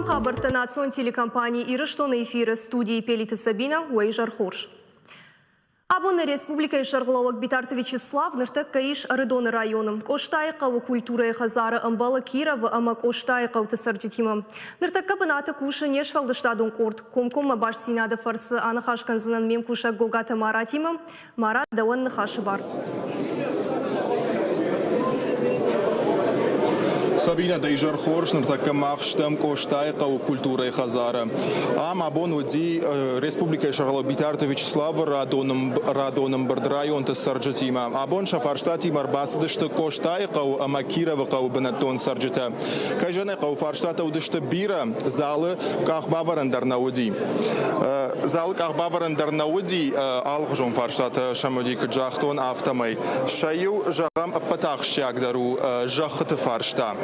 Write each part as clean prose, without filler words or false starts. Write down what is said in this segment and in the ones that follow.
хабарта национ телекомпании Ирыштон эфиры студии Пелиты Сабина Уэйжар Хорш. Абоны Республика Шаргловак Битарты Вячеслав ныртык Каиш Рыдоны районом. Коштайқау культура и хазары амбала Кирова ама Коштайқау тысарджитима. Ныртык кабыната куша нешвалдыштадун корт. Комкома баш синады фарсы анахашканзынан мем куша гогата маратима. Марат даван нахашы бар. Sabina Дейжар Хорш ныртакка махштам Коштайқау культура и хазары. Ам абон уди Республика Шаргловак Битарты Вячеслав радоным бырдрайон тысарджитима. Абон шафарштати марбасдышты Коштайқау ама Кировақау бенатон сарджита. Кайжанеқау фарштата удышты бира залы кахбаварандар науди. Залы кахбаварандар науди алғжон фарштата шамуди кджахтон автомай. Шаю жағам патахшягдару жахты фаршта.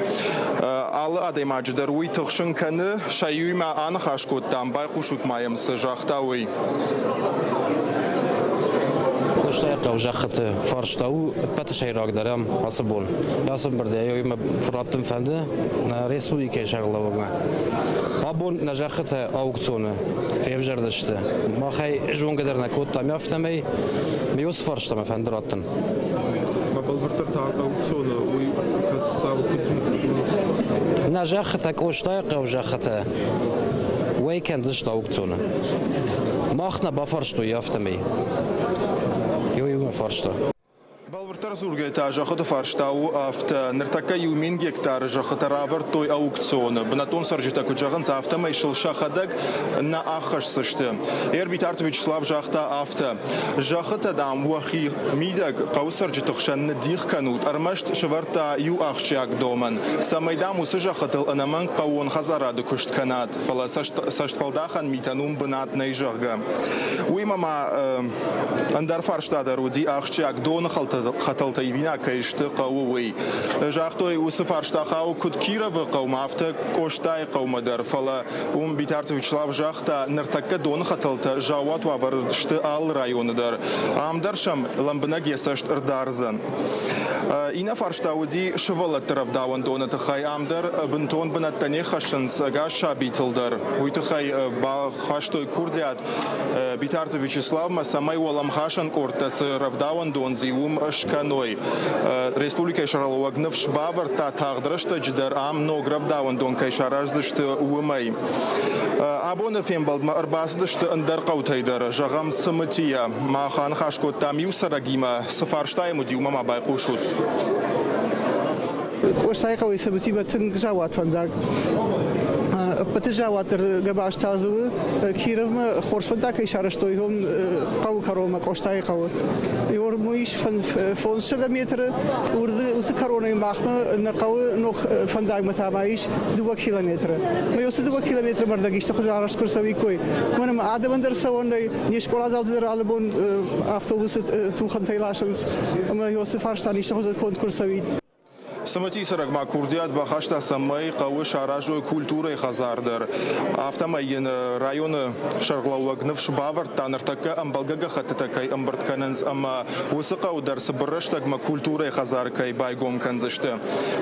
Алы адаймадждар уй тұқшын кәні шайуйма анықашкоттан байқушут майымсы жақтауй. Коштайқау жақыты фарштау пәті шайрағдарам асыбон. Ясым бірде ойыма фұраттым фәнді на Республика Шаргловагна. Абон на жақыты аукционы февжардышты. Махай жунгадерна коттам яфтамай меос фарштама фәнді раттын. Балвартар та аукционы уй кассау на жақыты Коштайқау жақыты уайкендышты аукционы. Махна бафаршту яфтамай. Йоюма фаршта. Балвартар сургайта жахыты фарштау авто ныртака юмин гектар жахыты равар той аукционы. Бнатон саржита куджаган завтама ишыл шахадак на ахаш сышты. Битарты Вячеслав жахта авто. Жахыты дам уахи мидак қаусаржита хшанны дих канут. Армашт шварта ю ахшяк доман. Самайдам усы жахытыл анаман қауон хазарады күшт канат. Фала саштфалдахан митанум бнат найжага. Уймама андар фарштада руди ахшяк дон خطلت ایوینا کشت قوی جاختوی وسفارشتا خاو کد کیرو قوم افت کوشتای قوم در فلا بیتارت ویچلاو جاختا نرتک دون خطلت جوات و برشت آل رایون در آمدرشم لامبنگی سشت اردارزن اینا فارشتا ودی شوالت طرف داون دونت خای آمدر بنتون بنتنی خشنس گاشا بیتل در ویت خای با خشتوی کردیات بیتارت ویچلاو مسامای ولام خشن کردس رفداون دونزیوم اشکانوی Республика Шаргловак нفش бавар та тағдырышты жидер ам нограб даван дон кайшараждышты уымай. Абоны фембалдма арбасдышты ындар қаутайдар жағам сымытия махан хашкоттам юсарагима сыфарштайму диумама байқушут. Коштайқау сымытима тын жауат вандаг. Патыжаватыр габаш тазывы Кировма хорсфанда кайшараштой он қау карома Коштайқау. Йор муиш фон шадаметры урды усы короной махма на қау нох фандаг матамаиш 2 километры. Мы усы 2 километры мардагишта хожараш курсовик кой. Манам адамандар савондай не школа залдыр албон автобусы тухан тайлашынс. Мы усы фарштаништа хожар конт курсовик. Самати сарагма курдиат бахашта самай қауы шаражой культурой хазардыр. Автомайын районы Шаргловак нфш бавар таныртака амбалгага хатытакай амбартканынз ама осы қаудар сыбырыштагма культурой хазаркай байгом канзышты.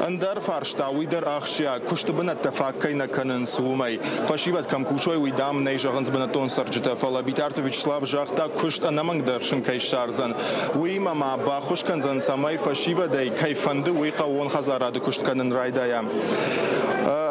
Андар фаршта уйдар ахшия куштыбына тафаккай на канын суумай. Фашиват камкушой уйдам нейжағынз бінатон сарджыта. Фала Битарты Вячеслав жахта кушт анамангдар шынкай шарзан. Уймама бахуш канзан самай фашивадай кайфанды уйқауон хазарады куштканын райдая.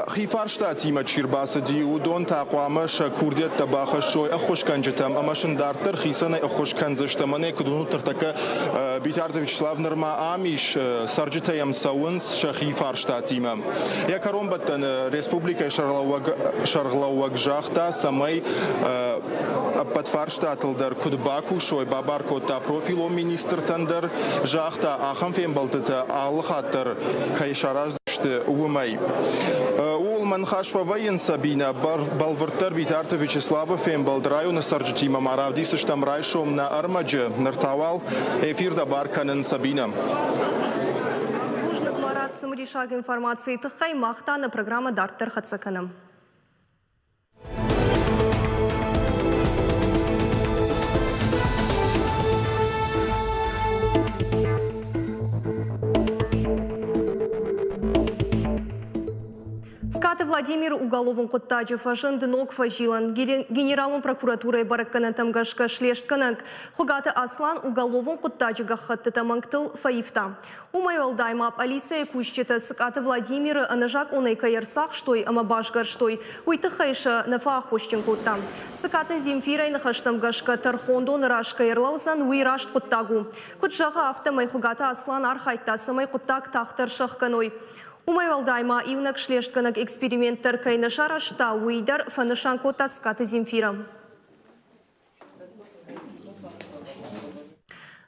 Хифаршта тима чирбасы диудон тақуамыш курдет табахашой ахушканжитам амашын дартыр хисаны ахушканзыштаманы кудунутыртака Битарты Вячеслав нырма амиш сарджитаям сауынс шахифаршта тима. Якаромбаттан Республика Шаргловак жахта самай подфаршта тылдар кудбаку шой бабаркота профило министр тандыр жахта ахам фембалтыта алхаттыр кайшараждышты уымай. Улман хашва воен Сабина балвартар Битарты Вячеслава фембалд районы сарджитима маравдисыштам райшом на армаджы ныртавал эфирда барканын Сабина. Нужно Марат самуришаг информации тыхай махтана программа Дарттар Хацаканым. Владимир Уголовын Құттажы фашын дынок фажилан генералын прокуратурой баракканан тамгашка шлешткананг Хугаты Аслан Уголовын Құттажы гахатты тамангтыл фаифта. Умайвал даймап Алисия Кущета сыкаты Владимир анажак онай каярсах штой ама башгар штой уйты хайша нафа хущен кутта. Сыкаты Земфирай нахаштам гашка тархондо нараш каярлаузан уйраш Құттагу. Кутжаға автомай Хугаты Аслан архайтта самай Құттаг тахтар шахканой. Умайвал дайма ивнак шлештканак эксперименттер кайнашарашта уйдар фанышанко таскаты Земфира.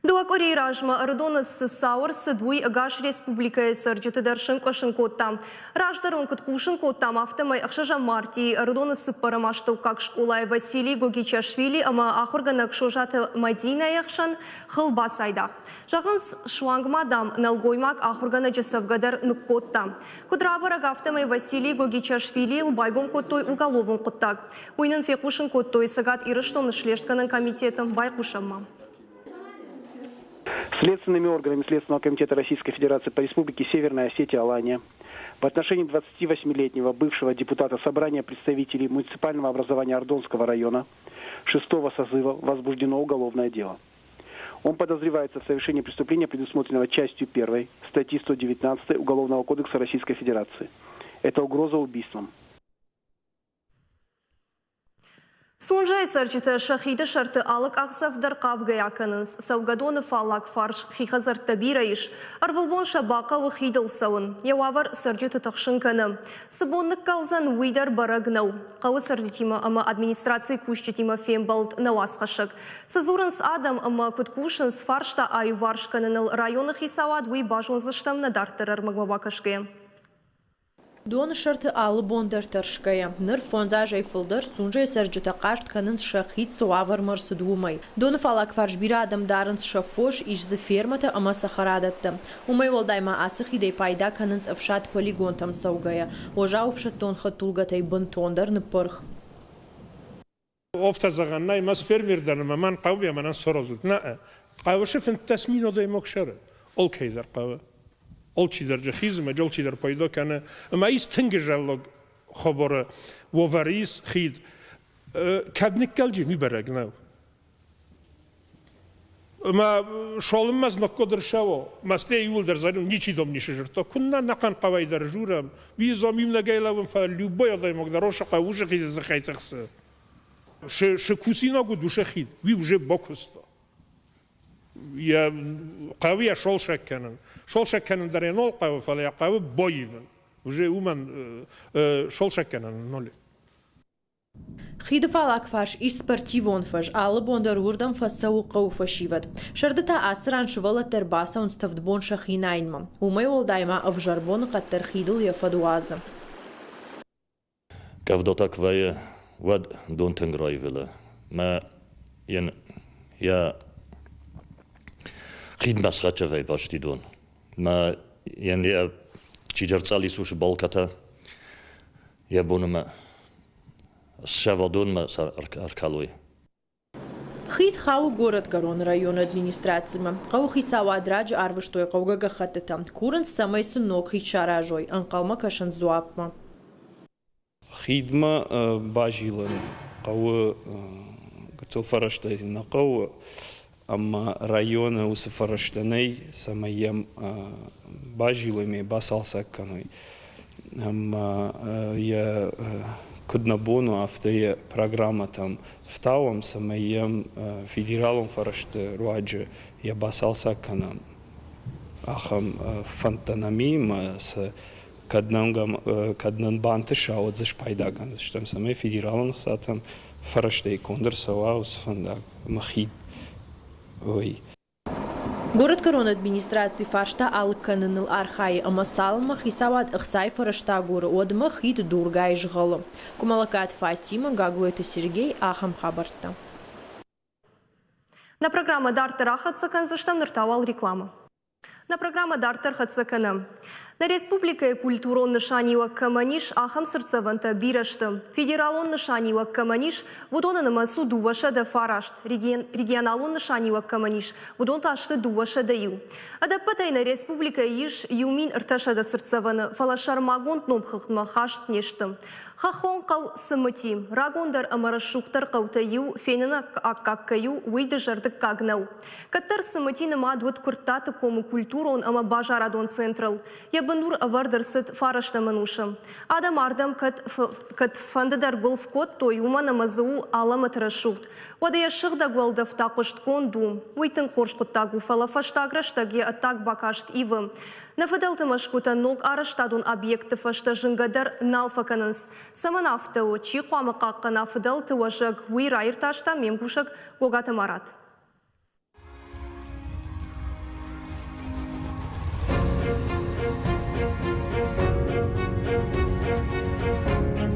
Дуак орей ражма Ардонас Сауэрс дуй агаш республика сърджите дършен кошенкота. Раждарон кът кушенкота автомай ахшажа марти Ардонас парамаштау как школа Василий Гогичашвили ама ахорганак шожата Мадина яхшан хылба сайдах. Жағынс шуангмадам налгоймак ахоргана жасавгадар нуккота. Кудрабараг автомай Василий Гогичашвили лбайгон коттой уголовын коттак. Уйнын фекушен коттой сагат ирыштон шлештканын комитетом байкушамма. Следственными органами Следственного комитета Российской Федерации по Республике Северная Осетия-Алания в отношении 28-летнего бывшего депутата Собрания представителей муниципального образования Ардонского района 6-го созыва возбуждено уголовное дело. Он подозревается в совершении преступления, предусмотренного частью 1 статьи 119 Уголовного кодекса Российской Федерации. Это угроза убийством. Сонжай сарчита шахида шарты алык ақсавдар қавгай аканыз. Саугадоны фалак фарш хихазар табираиш. Арвылбон шабақа вахидыл сауын. Яуавар сарчита тақшынканы. Сыбонлық қалзан уйдар барагнау. Қауы сардитима ама администрации кущетима фембалд науасқашық. Сазурынс адам ама күткушынс фаршта ай варшканыныл районы хисауад уй бажонзыштам надартырар магмабакашкы. Дон шарты алы бондар таршкая. Ныр фонза жайфылдар сунжай сарджыта қашт канынс шахит суавар марсы думай. Дон фалак фаршбира адамдарынс шафош ишзы фермата ама сахарадатты. Умай волдайма асых идей пайда канынс авшат полигон там саугая. Ожа уфшат тон хатулгатай бантондар нпырх. Офтазаганна имас фермердан маман қауби аманан сорозут. На қавышы фентасмино дай мокшары. Ол кейдар қавы. Олчи در جخیزم جلچی در پیدا کنه اما ایست تنگ جلگ خبره وواریس خید کدنک کلجی میبرگ نو اما شالم مز نکدر شوا مسته ایول در زنم نیچی دم نیشه جرتا کنن نکن قوی در جورم ویزامیم نگیلم فعلی باید مقدار دراش قووش خید از خیت خسته شکوسینا گود وش خید وی وجه باکستا یا قوی شال شکنن در اینال قوی فلی قوی باییون وجه اومن شال شکنن نالی خيد فالك فاش إيش سبرتيفون فاش على بوندر وردم فسو قو فشيفت شردتا أسران شوالا ترباسا ونستفدبون شخيناينما وما يول دايما أفجربون قد ترخيدل يفدوازم كافدوتا كواي ود دون تنغراي فيلا ما ين يا خيد مسخة في باشتي دون ما ين يا تجرتالي سوش بالكتا يبون Шавадон аркалой. Хит хау город Гарон район администрациями. Қау хисава драджи арвыштой қаугага хаттета. Курын самай сынок хичаражой. Анқалма кашан зуапма. Хидма бажилан. Қау гацелфараштай на қау. Ама района усафараштаней самаем бажилами басалса каной. Ама я Куднабону автоя программа там в Тауам самаем федералом фараште руаджи я басалса канам ахам фантанами с каднан банты шаот за шпайдаган что там самай федералом сатам фараште кондер саваус фандаг махид ой. Город Гарон администрации фаршта алканыныл архай амасалма хисават ахсай фарашта горы одма хид дургай жгалы. Кумалакат Фатима, Гагуэта Сергей, Ахам Хабарта. На программа Дартер Ахатсакан заштам ныртавал реклама. На программа Дартер Хатсакана. На республика культурон нышаниуа каманиш ахам сырцаванта бирашты. Федералон нышаниуа каманиш вудона намасу дуваша да фарашт. Регионалон нышаниуа каманиш вудон ташты дуваша да ю. Адапатай на республика иш юмин рташа да сырцаваны фалашар магонт номхахтма хашт нештым. Хахон қау сымыти, рагондар амарашуқтар қаута ю, фенина аккакка ю, уйды жардық кагнау. Каттар сымыти нама дуат куртаты кому культурон ама бажарадон централ. Ябанур авардарсыт фарашта манушам. Адам ардам кат фандадар гол в кот, то юма намазау алама тарашут. Вадая шыгда гвалдав тақышт конду, уйтын хоршқыттагу фалафаштаграштаги аттак бакашт ивы. Нафадалты машкута ног араштадун объекты фашта жингадар налфаканынс. Саманафтау чиқуамы қаққа нафадалты важак уйрайырташта мемкушак гогаты марат.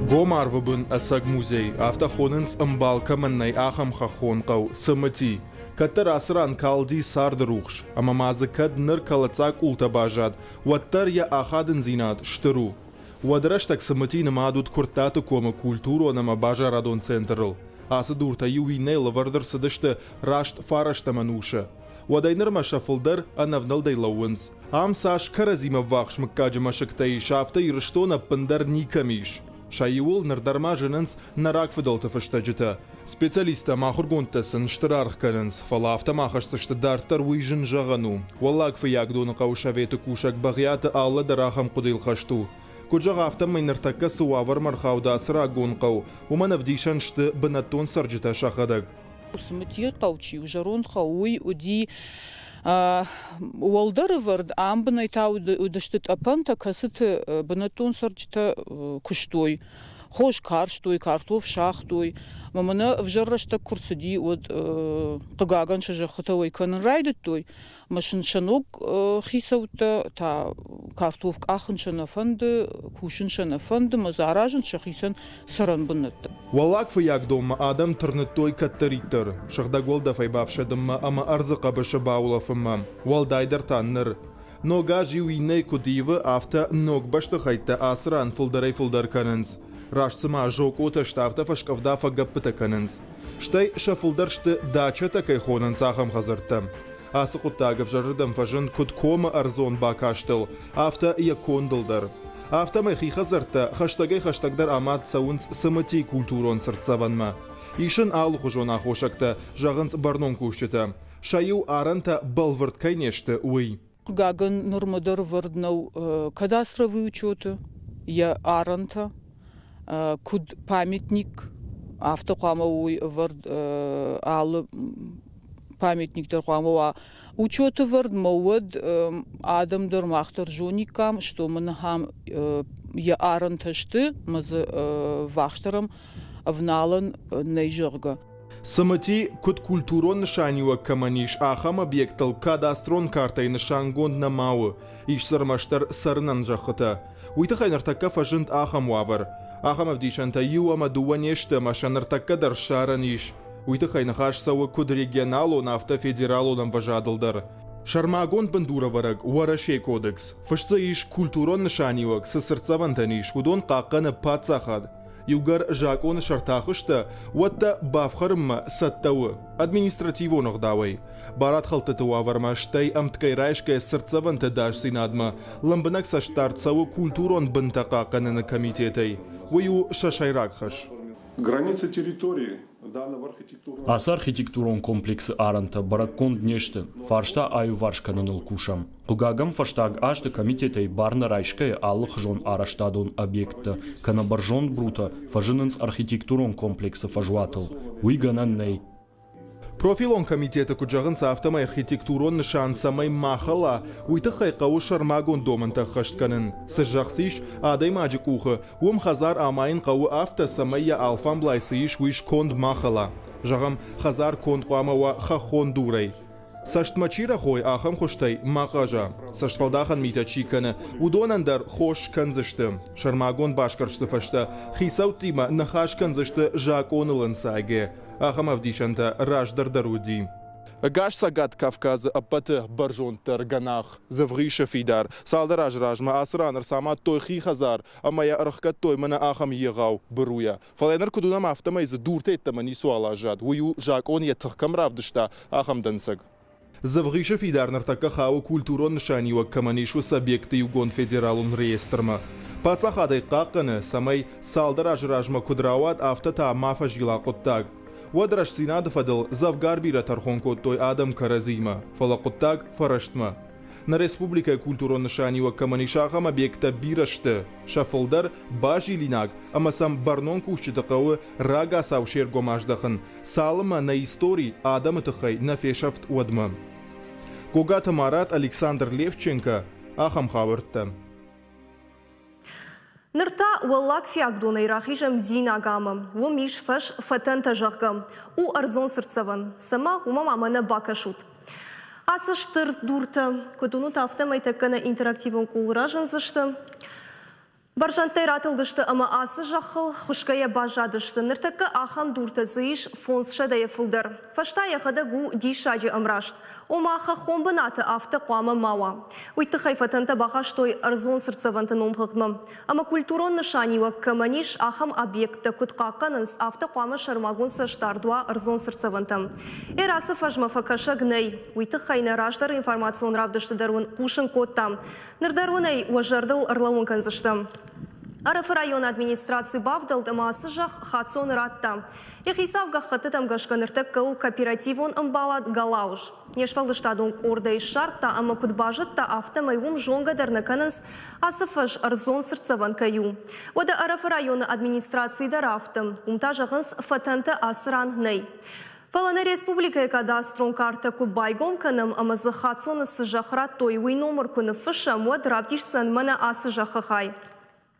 Гомар выбын асаг музей, автохонынс ымбалка маннай ахам хахон қау сымыти. Каттар асыран калди сардырухш, ама мазы кад ныр калацак улта бажад, ваттар я ахадын зинат штыру. Вадрыштак сымыти намадут куртаты кома культуру нама бажарадон центрл. Асы дурта ювинейла вардырсыдышты рашт фарашта мануша. Вадайныр машафылдар анавналдай лауынс. Амсаш каразима вахш мыккаджы машыктаи шафта ирыштона пындар никамиш. Шайуыл нырдарма жынынс нарак фыдалты фыштаджыта. Специалиста махургонтасын штырарх карынс, фалафта махашсышты дартар уйжын жағану. Валлак фыягдуны қаушаветы кушак бағяты алла дарахам қудыл хашту. Куджаға авта майныртакка суавар мархауда сыра гонқау, уманав дишаншты бынаттон сарджыта шахадаг. Усмытир қаучи, ужарон қауй, уди уалдары вард, амбынай тау удыштыт апанта касыты бынаттон сарджыта куштой. Хош карштой, картоф шахтой. Мамана вжаррашта курсыди от қыгаган шажа хытавай канын райдыттой. Машин шанок хисаута, та картоф ахын шана фанды, кушын шана фанды, мазаражын шахисан саран бынытты. Валак фыягдома адам тұрныттой каттаритыр. Шахдагол файбавшадымма, ама арзықа башы баулафымма. Валдайдар танныр. Нога живиней кудивы авта ног башты хайта асран фылдарай фылдар канынс. Рашцыма жок ота штафта фашкавда фагаппыта канынс. Штай шафылдаршты дача такай хонын сахам хазырттым. Асы құттагыв жарыдым фажын кудкома арзон бакаштыл. Авта якондылдар. Авта майхи хазыртта хаштагай хаштагдар амат саунс сымыти культурон сыртсаванма. Ишын ал хужон ахошакта жағынс барнон кушчыта. Шаю аранта балвырт кайнешты уй. Гаган нормадар варднау кадастровый учеты, я аранта, куд памятник, автоқамауй вард алы памятниктер қамауа. Учеты вард мауад адамдар мақтар жоникам, что манахам я аранташты, мазы вахштарам вналан найжырга. Сымыти куд культурон нышаниуа каманиш ахам объектал кадастрон картай нышангон намауы, иш сармаштар сарнан жахыта. Уйты хайнартакка фажынт ахам вавар. Ахам авдишанта ю амадуа нешты машанартакка дар шаран иш. Уйты хайнахаш сауы куд регионалу нафта федералу нам важадылдар. Шармагон бандура вараг уарашей кодекс. Фашца иш культурон нышаниуак сысырцавантаниш, удон қаққаны пацахад. Югар жакон шартахышта, уатта бафхарымма саттауы, административон оғдауай. Барат халтытыуа вармаштай амткайрайшкай сырцаванты даш синадма, ламбынак саштарцауы культурон бынтақа қаныны комитетай. Уйу шашайракхаш. Границы территории. Ас архитектурон комплексы аранта баракон днешты, фаршта аю варшканыныл кушам. Кугагам фаштаг ашты комитетай барна райшкай аллых жон араштадон объекта, канабаржон брута фажынынс архитектурон комплексы фажуатыл. Уйганан. Профилон комитета куджағын сафтамай архитектурон нышан самай махала, уйты хайқауы шармагон доманта хаштканын. Сыжақсиш адай маджик ухы, ум хазар амайын қауы афта самайя алфан блайсыиш уиш конд махала. Жағам хазар конд қуамауа хахон дурай. Саштмачира хой ахам хоштай мақажа. Саштфалдахан митачиканы, удонандар хош канзышты. Шармагон башкаршты фашта, хисау тима нахаш канзышты жаконылын сайге. Ахам авдишанта раждар даруди. Гаш сагат Кавказы аппаты баржон тарганах завгиша фидар. Салдараж ражма асранар самат той хихазар, амая архкат той мана ахам егау бруя. Фаленар кудунам автама из дуртетта мани суалажад. Ую жак он ятхкам равдышта ахам дансаг. Завгиша фидар нартака хау культурон ншаниwa каманишу субъекты югон федералун реестрма. Пацахадай қаққаны самай салдараж ражма кудрават автата мафа жила қоттаг. Wadrash sinad fadil zavgar bira tarxonkot toy Adam Karazima, falaqottag farashtma. Na Respublika kulturon nishaniwa kamanishaqam obyekta birashti, shafildar bajilinag, ama sam barnon kushchitaqawi raga savsher gomajdaxin, salma na istori Adam txay na feshaft wadma. Gogata Marat Alexander Levchenko, ахам xabartda. Нырта уаллак фиагдуна ирахижам зина гамам, у миш фаш фатента жахгам, у арзон сырцаван, сама умам амана бакашут. Асыштыр дурта, кутуну тафтамай такана интерактивон кулражан зашты. Баржантай ратылдышты, ама асы жахыл хушкая бажадышты. Ныртакка ахам дурта зыиш фонс шадая фылдар. Фашта яхада гу дишаджи амрашт. Омаха хомбаната авто қуама мауа. Уйты хайфатанта бахаштой арзон сырцаванты номхықмам. Ама культурон нышаниwa каманиш ахам объекта кутқаққанынс авто қуама шармагун саштардуа арзон сырцавантам. Эрасы фажма факаша гней. Уйты хайна раждар информацион равдышты дарун кушын коттам. Нырдарунай уажардыл арлауын канзыштам. Арф район администрации бавдалды масы жах хатсон ратта. Ехисав гахаты там гашканыртак кау кооперативон амбалат галауш. Нешвалдыштадун корда и шарта, ама кудбажытта автомайвум жонгадарны канынс асыфаш арзон сырцаван каю. Ода арф район администрации дарафтым, умта жағынс фатанты асыран ней. Фаланы республика кадастрон карта кубайгон канам амазы хатсон ысы жахрат той уй номер күні фыша муад равдишсан мана асы жахахай.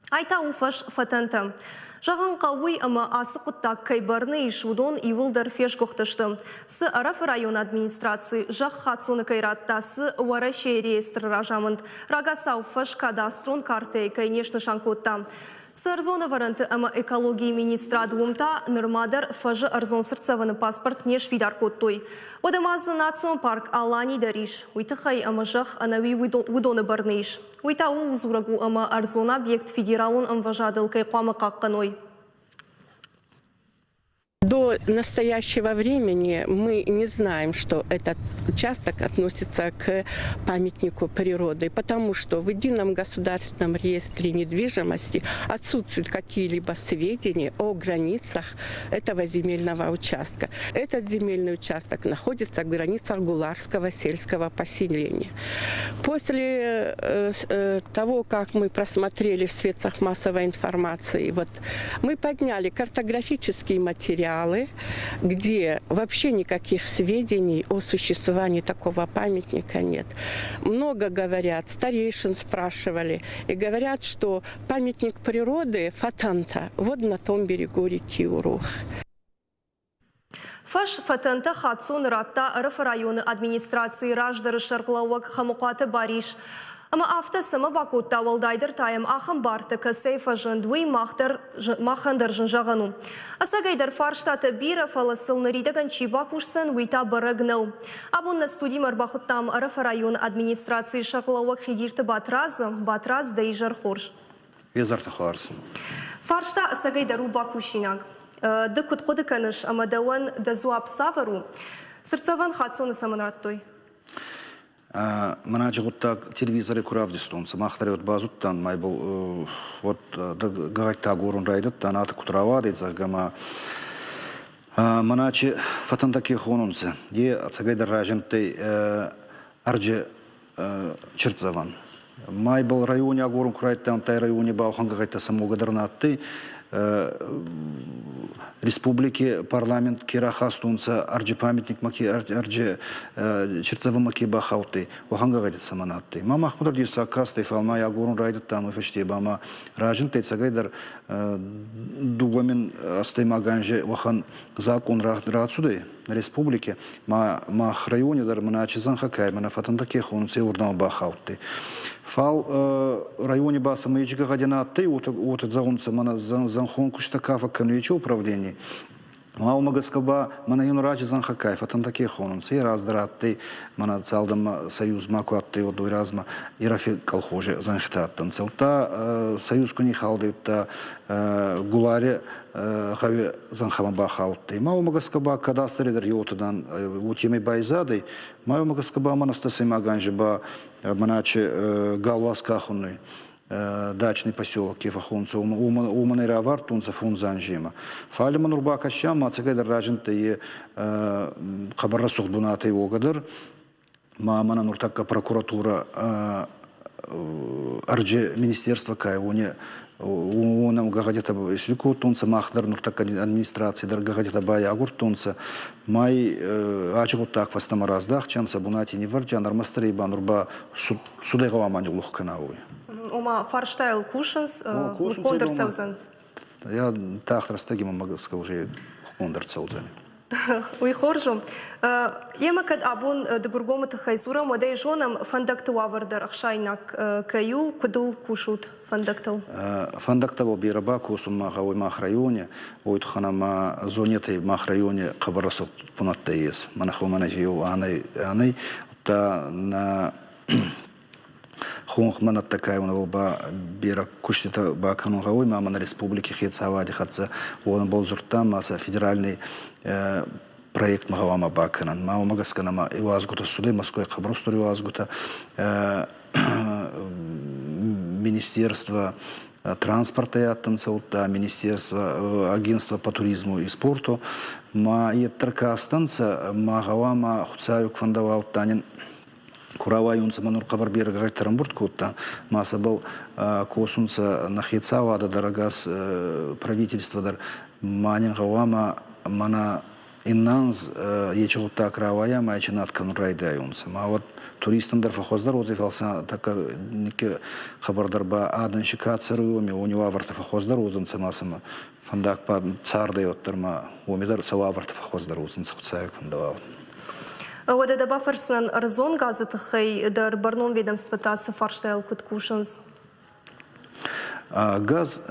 Айта уфаш фатанта. Жағын қауый ама асы құттак кайбарны ишудон иwылдар феш гоқтышты. Сы араф район администрации жақ хатсоны кайраттасы уарашей реестр ражамынд. Рагаса уфаш кадастрон карты кайнешны шанкотта. Сы арзона варанты ама экологии министра двумта нырмадар фажы арзон сырцаваны паспорт неш видар коттой. Одамазы национ парк Алани дариш. Уйтахай ама жақ анави удоны барныш. Уйта ул зурагу ама арзон объект федералун амважадыл кай қуамы қаққаной. До настоящего времени мы не знаем, что этот участок относится к памятнику природы, потому что в едином государственном реестре недвижимости отсутствуют какие-либо сведения о границах этого земельного участка. Этот земельный участок находится в границах Гуларского сельского поселения. После того, как мы просмотрели в средствах массовой информации, мы подняли картографические материалы, где вообще никаких сведений о существовании такого памятника нет. Много говорят, старейшин спрашивали, и говорят, что памятник природы Фатанта вот на том берегу реки Урух. Фаш Фатанта хатсон ратта арф районы администрации раждары шарқлауак хамуқаты бариш. Ама авто сама бакутта валдайдыр тайым ахым барты касейфа жындуй махандар жынжағану. Асагайдар фарштаты бира фаласылны ридаган чибакушсын уйта барагнау. Абунна студимар бахуттам арф район администрации шақлауак хидирты батраз да ижар хорш. Везарты хорс. Фаршта асагайдару бакушинаг. Дыкут коды каныш амадауан да зуап савару. Сырцаван хатсоны саманраттой. Мана жығыттақ телевизоры күравдыстонсы. Мақтары от базуттан май бұл ғағайтта ғорын райдыттан аты күтірава дейдзақ ғама. Мана чы фатандаки хонунсы. Де ацагайдар ражынтай аржы чыртзаван. Май бұл районе ғорын күрайттан тай районе баухан ғағайтта самоғадарына атты. Республики парламент кирахастунца арджи памятник маки арджи черцевы маки бахауты ваханга гадит саманатты мама хмудар диса касты фалма я горун райдат там фаште бама ражин тецагайдар дугамин астаймаганже вахан закон рацуды республики ма районе дар маначизан хакай мана фатандаке хунце урдам бахауты фал районе баса мэйджига гадинатты вот загунца мана занхон куштакафа конвече управление Мау магаскаба мана юнраджи занхакаев atan такие хонун сей раздратты мана цалдам союз макуатты одой разма ирафи колхоже занхтаттан целта союз куни халдыта гуларе хаве занхама бахаутты мау магаскаба кадастридер йотадан утемей байзадой мау магаскаба манастасы маганжиба маначе галваскахунный дачный поселок Кефахунца, уманера вартунца фунзанжима. Фали манурба кащам, ацагайдар ражинта и хабарра сухбунаты огадыр. Мана нуртакка прокуратура арджи министерства кайвуне унам гагадета слику тунца махдар нуртакка администрации дар гагадета бая агуртунца май ачгут так вастамараздах чанса бунати не варджан армастри банурба судайгава манюлух канауи. Ома фарштайл кушанс, кондер саузен. Я так растагима магаска уже кондер саузен. Уй хоржу. Ема кад абун дегургома тахайсура модай жонам фандакта вавардар ахшайнак каю кудул кушут фандактал. Фандактал бираба кусум махавой махрайоне, ойтхана ма зонетой махрайоне кабарасот пунаттаес. Манахумана жил анай та на Хунг манат такая он был ба бира куштита ба канунгавой мама на республике Хецавади хатса он был зуртам маса федеральный проект махавама баканан мама магаскана ма иуазгута суды Москвы хабростор иуазгута министерство транспорта яттанцаута министерство агентство по туризму и спорту ма еттарка станция махавама хуцаю квандавау танин Куравайунца манур кабар берега гайтарамбурт кутта маса был косунца нахицава да дорогас правительство дар манин гавама мана иннанз ечута кравая майчинат канурайдаюнца ма вот туристам дар фахоздар озифалса така нике хабардар ба аданшикацарыми у него аварта фахоздар озанца масама фандак па царда йоттарма умидар сававарта фахоздар озанца хуцаек фандавал. Вот это баферснан арзон газетахай дар барном ведомства таса фарштайл куткушанс. Газ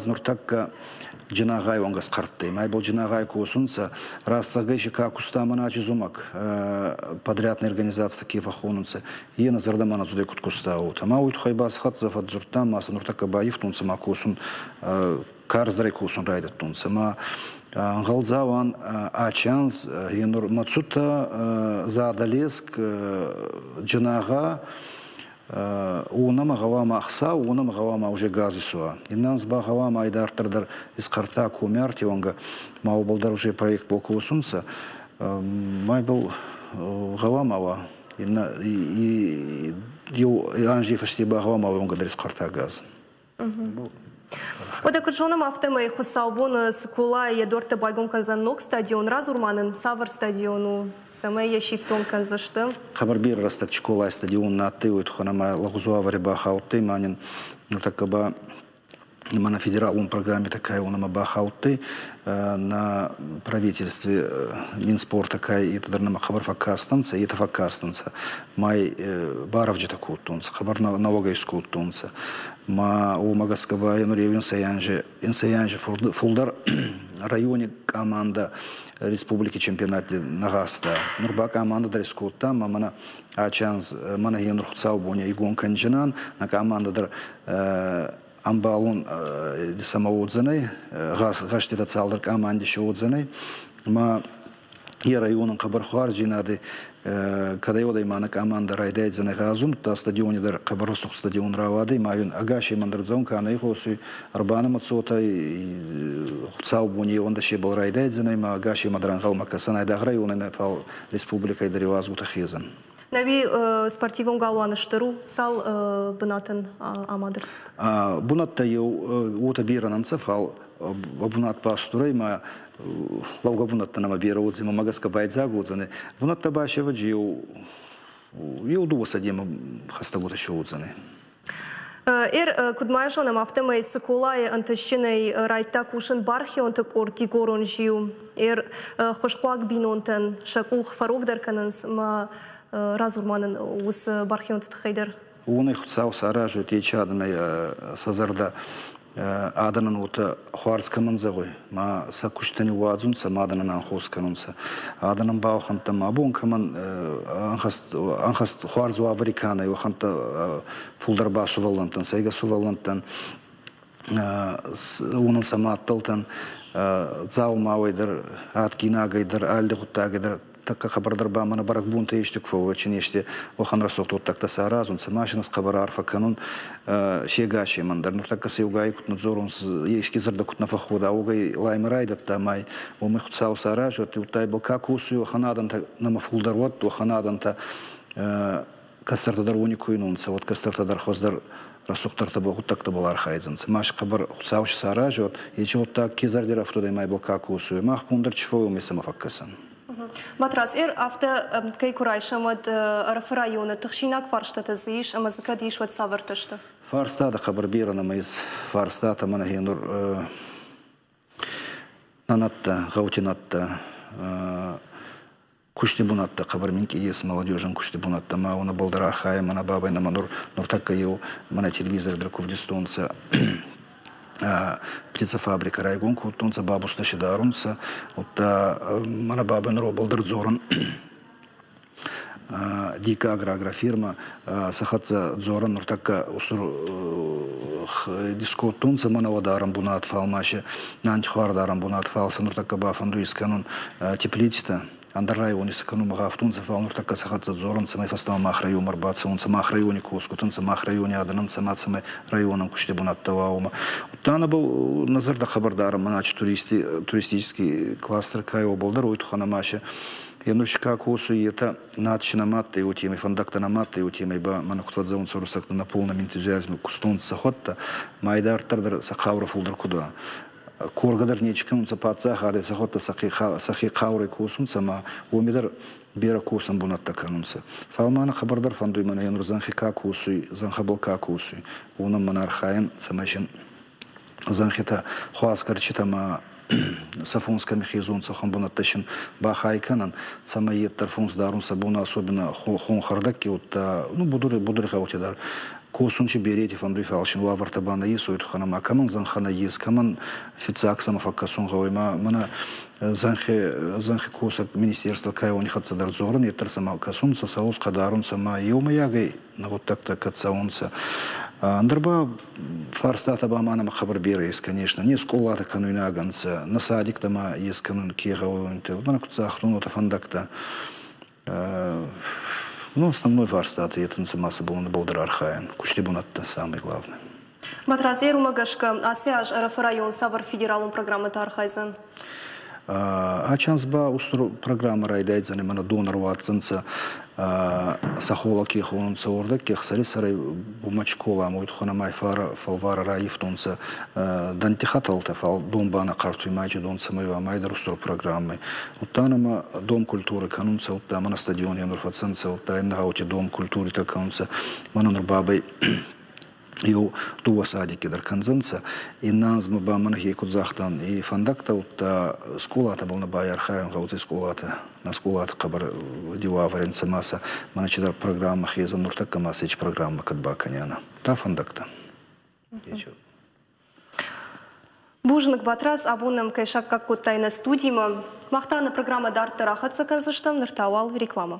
нуртакка джинагай онгас картты. Май был джинагай кусунца рассагайши как устамана чизумак подрядная организация такие фахунунца. И на зардамана зудай куткустау. Тама уйтхай бас хатзаф от зуртам маса нуртакка баив тунца макусун карздрай кусун райдат тунца. Ма Галзаван Ачанс, Янур Мацута, Задалеск, Джанага, Унама Гавама Ахса, Унама Гавама уже Газисуа. И нас Багавама Айдар Тардар из Карта Кумярти, онга Маубалдар уже проект Болковусунца, май был Гавамава, и Анжи Фашти Багавама, онга из Карта Газ. Ода кыржонам автомай хосалбон скула ядорта байгом канзанок стадион разурманын савар стадиону самая яшифтон канзашты. Хабарбир растак школа стадион на ты уйтханама лагузуа вариба хаутты манин ну такаба на федеральном программе такая у нас бахауты на правительстве Минспорт такая и это на хабар факастанца и это факастанца май баравджи такую тунца хабар налога искут тунца ма у магаскаба януре инсаянже фулдар районе команда республики чемпионате нагаста нурба команда дрескута мамана ачанс мана янур хуцаубоня и гон канджанан на команда дар Амбалун самоотзанай, гашти это цалдар команде шоотзанай, ма и районам Хабархуар джинады, когда я даймана команда райдает за нагазун, та стадионе дар Хабаросух стадион Равады, маюн агаши мандрадзон, кана их осуй арбана мацота и цаубуни он даши был райдает за ма агаши мадрангал макасана да районы на фал республика и даривазу тахизан. Нави спортивом галуаны штыру сал бунатын амадырс. Бунатта ел ута биранан цефал бунат пастурай ма лауга бунатта нама бира удзима магаска байдза гудзаны. Бунатта башева джил ел дуоса дема хастагута шоудзаны. Кудмайшо нам автомай сакулай антащиной райта кушен бархион так орти горон жил. Хошкуак бинонтен шакух фарогдаркананс ма разурманын уз бархион тхайдер. Он их цау саражу те чадны сазарда аданан ута хуарскаман загой ма сакуштани вазунца маданан анхусканунца аданан бауханта мабун каман анхаст хуарзу аврикана йоханта фулдар сувалантан сайга сувалантан унан саматталтан заумавайдар аткинагайдар альдихуттагайдар такка хабардар ба мана барак бунта ештік фау очень еште охан расоқты оттакта сааразун самашинас хабара арфа канун шегаши мандар ну такка сеугай кут надзорун ешки зарда кут нафахуда аугай лаймрайдат тамай омы хутсау сааражу ты утай был как усу оханадан та намафулдар вот оханадан та кастартадар уникуйнунца вот кастартадар хоздар расуқтарта бұл құттақты бұл архайзынцы. Маш қабыр құтсаушы сара жот, ечі құттақ кезардер автодай май бұл как усуы. Мақ бұндар чифой умесам афаққасын. Матрас, авто кай курайшамад районы тұқшинак фарштаты зейш, амазыка дейш ват савыртышты? Фарстада қабыр беранымыз, фарстата мана хенур нанатта, ғаутинатта, кушти бунатта қабыр минки ес молодежен кушти бунатта ма оны болдар архая мана бабай на манур нуртакка ел мана телевизор драков дистонца птицефабрика райгон кутунца бабуста шидарунца утта мана бабай нур болдар зоран дика агрофирма сахатца зоран нуртакка усур дискотунца мана вадарам бунат фалмаше нантихвардарам бунат фалса нуртакка бафанду исканун тепличта Андарай он из эконома автунца фаунур так касахатца зоран самай фастама махраю марбаца он самах районе кускутунца мах районе аданан самацамай районом куште бунаттаваума. Тана был назарда хабардарам маначи туристический кластер кайо болдар ойтухана маша. Янушка кусу это начина матта и у темы фандакта на матта и у темы ба манухтвадзаун сорусак на полном энтузиазме кустунца хотта майдар тардар сахавра фулдар куда. Коргадар нечкан запаца хаде сахота сахи кауры кусун сама умидар бера кусун бунатта канунса. Фалмана хабардар фандуй мана янур занхика кусуй занхабалка кусуй. Унам манархаен самашин занхита хуаскарчита ма сафунска мехизун сахан бунатташин бахайканан сама еттар фунс дарун сабуна особенно хон хардаки утта ну будури хаутидар. Косунчи берети фандуй фалшин лавартабана есует ханам акаман занхана ес каман фицак самофакасун гавайма мана занхи косак министерство кайо не хатса дарзоран еттер сама касун саус кадарун сама йома ягай на вот так-то кацаунца андарба фарстата бамана хабар бера есть конечно не сколата кануйна аганца на садик тама есть канун кегавунте вот на куцахтун вот фандакта ну, основной фарстат, и это масса был на болдар архаен. Кушти бунатта самый главный. Матразе румагашка, асяж район савар федералум программы тархайзан. Ачансба устро программа райдайзан именно донор ватсанца сахола кехонца орда кехсари сарай бумачкола мойт ханамай фара фалвара раифтонца дантихаталта фал домбана картуй майчи донца моя майдар устро программы. Уттанама дом культуры канунца уттама на стадионе нурфатсанца уттайна гаути дом культуры та канунца мананур бабай Йо туа садики дар канзанца и назма ба манахи кудзахтан и фандакта утта скулата был на бай архаем гаути скулата на скулата кабар дива варенца маса маначидар программа хезан нуртакка маса ич программа кадба каняна та фандакта. Бужнак батрас абунам кайшак как куттайна студима махтана программа дар тарахатса казаштам нартавал реклама.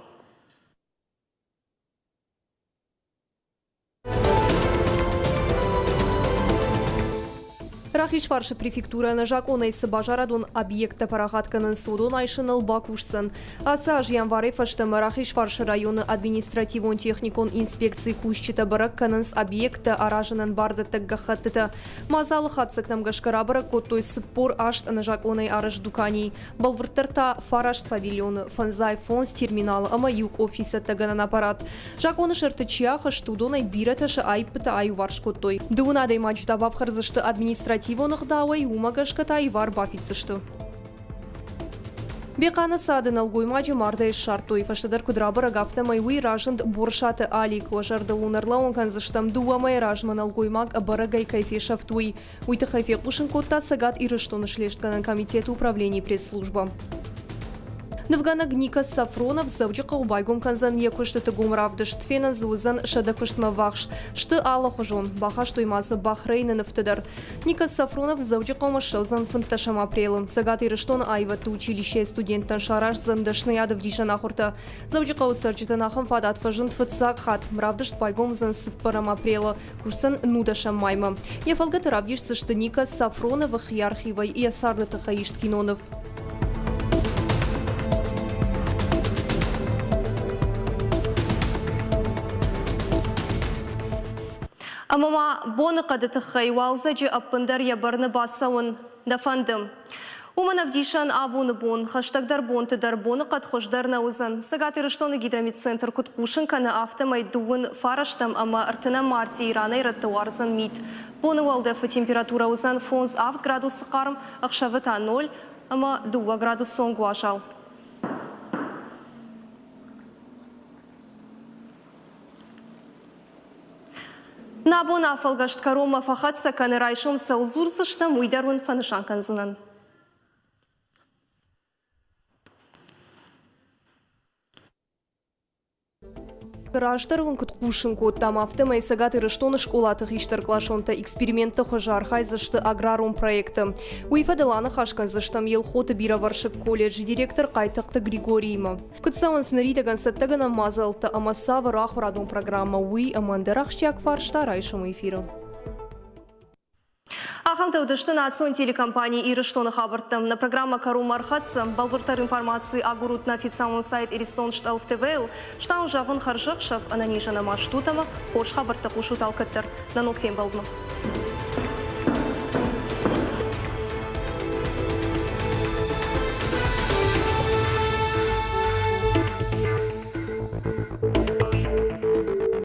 Рахишварша префектура на жаконайсы бажарадон объекта парахатканын судон айшыныл бакушсын. Асаж январы фаштымы Рахишварша районы административон техникон инспекции кушчита баракканынс объекта аражынын барды таггахаттыты. Мазалы хатсыктам гашкарабара коттой сыппор ашт на жаконай арыш дукани. Балвыртырта фарашт павильоны фанзай фонс терминалы ама юг офиса таганан аппарат. Жаконы шыртычияха штудонай бираташы айппыта аюварш коттой. Дунадай мачта бабхарзышты административон Ивонах умагашката и вар бафицышты. Бекана сады налгоймаджи мардайш шартой фаштадар кудрабара гафта майуи ражанд боршаты алик важарда унарла он канзыштам дуа май ражма налгоймаг барагай кайфе шафтуи. Уйта хайфе кушин котта сагат и рыштон шлештканан комитет управления пресс-служба. Невганаг Ника Сафронов завжди қаубайгом канзан екушты тыгум равдышт фена зузан шадакуштма вахш. Шты алла хожон, бахаш туймазы Бахрейна нафтыдар. Ника Сафронов завжди қаумашшаузан фынташам апрелым. Сагат ирыштон айватты училище студенттан шараш зандышны ядов дишан ахурта. Завжди қаусарчытан ахым фадат фажын тфыцак хат. Мравдышт пайгом зан сыппарам апрела. Курсан нудашам майма. Ефалгат равдиш сышты Ника Сафронова хиархивай и асарды тахаишт кинонов. Амама боны қадыты хайвалза же аппындар ябарны басауын дафандым. Уманав дишан абуны бон, хаштагдар бон тыдар боны қад хождар наузан. Сагаты рыштоны гидромедцентр куткушын каны автомай дуын фараштам, ама артына марти ираны иратты варзан мид. Боны валдефы температура узан фонз 8 градусы қарым, ақшавыта 0, ама 2 градус сонгу ажал. Набона фалгашт карома фахатса каны райшом саулзурзышта муйдарвын фанышан канзынан. Граждарвын куткушын код там автомай сагаты рыштоны школатых иштар клашонта эксперименты хожар хайзышты аграрум проекты. Уйфадыланы хашкан зыштам елхоты бира варшык колледж директор кайтықты Григорийма. Кутсаван снаритаган саттагана мазалты амасава рахурадум программа уй амандарахщак фаршта райшым эфиры. Ахамта удышты национ телекомпании ирыштоны хабырттым. На программа Карум Архатса балвыртар информации агурут на официальный сайт Иристон Шталф ТВЛ, штаун жавын харжықшав ананижана маштутама, хош хабырты кушут алкаттыр. Нанок фем балдым.